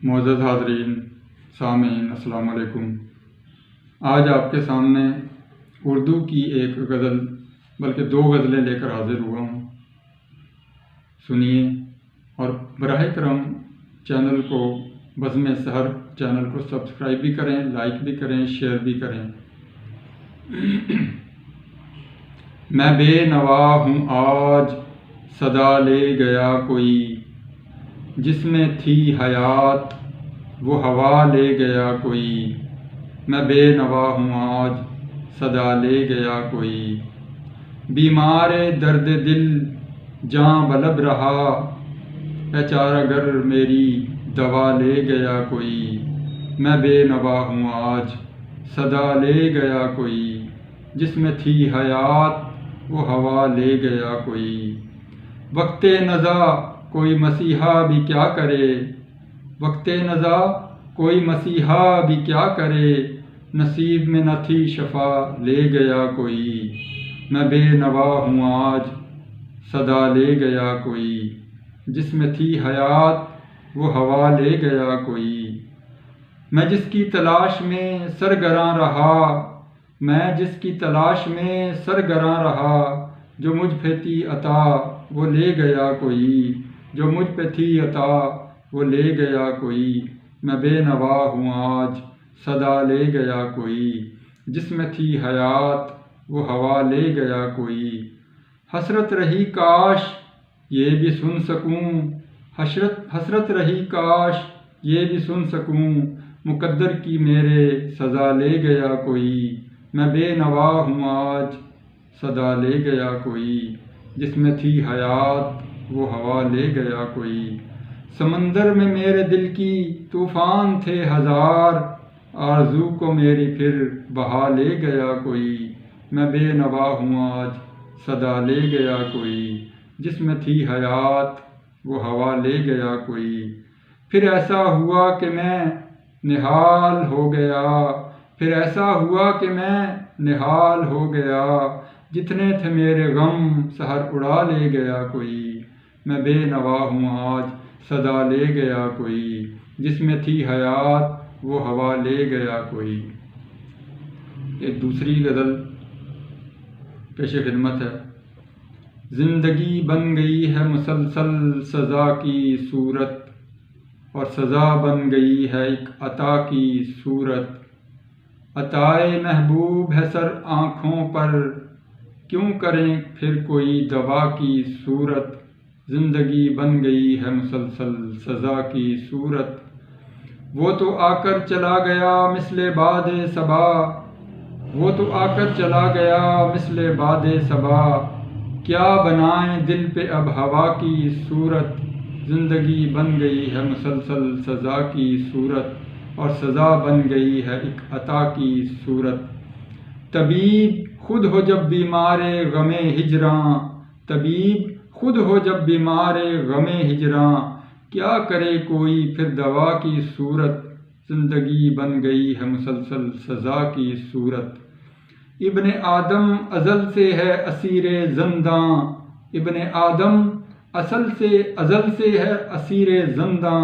معزز حاضرین سامعین السلام علیکم۔ آج آپ کے سامنے اردو کی ایک غزل بلکہ 2 غزلیں لے کر حاضر ہوا ہوں۔ سنیے اور براہ کرم چینل کو بزم سحر چینل کو سبسکرائب بھی کریں، لائک بھی کریں، شیئر بھی کریں۔ میں بے نوا ہوں آج صدا لے گیا کوئی، جس میں تھی حیات وہ ہوا لے گیا کوئی۔ میں بے نوا ہوں آج صدا لے گیا کوئی، بیمار درد دل جاں بلب رہا، اے چارہ گر میری دوا لے گیا کوئی۔ میں بے نوا ہوں آج صدا لے گیا کوئی، جس میں تھی حیات وہ ہوا لے گیا کوئی۔ وقت نزا کوئی مسیحا بھی کیا کرے، وقت نزا کوئی مسیحا بھی کیا کرے، نصیب میں نہ تھی شفا لے گیا کوئی۔ میں بے نوا ہوں آج صدا لے گیا کوئی، جس میں تھی حیات وہ ہوا لے گیا کوئی۔ میں جس کی تلاش میں سرگراں رہا، میں جس کی تلاش میں سرگراں رہا، جو مجھ پہ تھی عطا وہ لے گیا کوئی، جو مجھ پہ تھی عطا وہ لے گیا کوئی۔ میں بے نوا ہوں آج صدا لے گیا کوئی، جس میں تھی حیات وہ ہوا لے گیا کوئی۔ حسرت رہی کاش یہ بھی سن سکوں، حسرت رہی کاش یہ بھی سن سکوں، مقدر کی میرے سزا لے گیا کوئی۔ میں بے نوا ہوں آج صدا لے گیا کوئی، جس میں تھی حیات وہ ہوا لے گیا کوئی۔ سمندر میں میرے دل کی طوفان تھے ہزار، آرزو کو میری پھر بہا لے گیا کوئی۔ میں بے نوا ہوں آج صدا لے گیا کوئی، جس میں تھی حیات وہ ہوا لے گیا کوئی۔ پھر ایسا ہوا کہ میں نہال ہو گیا، پھر ایسا ہوا کہ میں نہال ہو گیا، جتنے تھے میرے غم سحر اڑا لے گیا کوئی۔ میں بے نوا ہوں آج صدا لے گیا کوئی، جس میں تھی حیات وہ ہوا لے گیا کوئی۔ ایک دوسری غزل پیش خدمت ہے۔ زندگی بن گئی ہے مسلسل سزا کی صورت، اور سزا بن گئی ہے ایک عطا کی صورت۔ عطائے محبوب ہے سر آنکھوں پر، کیوں کریں پھر کوئی دوا کی صورت۔ زندگی بن گئی ہے مسلسل سزا کی صورت، وہ تو آ کر چلا گیا مثل باد صبا، وہ تو آ کر چلا گیا مثل باد صبا، کیا بنائیں دل پہ اب ہوا کی صورت۔ زندگی بن گئی ہے مسلسل سزا کی صورت، اور سزا بن گئی ہے ایک عطا کی صورت۔ طبیب خود ہو جب بیمار غم ہجراں، طبیب خود ہو جب بیمار غم ہجراں، کیا کرے کوئی پھر دوا کی صورت۔ زندگی بن گئی ہے مسلسل سزا کی صورت۔ ابن آدم ازل سے ہے اسیر زنداں، ابن آدم ازل سے ہے اسیر زنداں،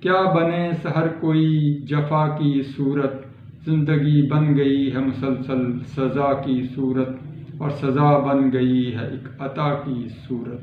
کیا بنے سحر کوئی جفا کی صورت۔ زندگی بن گئی ہے مسلسل سزا کی صورت، اور سزا بن گئی ہے ایک عطا کی صورت۔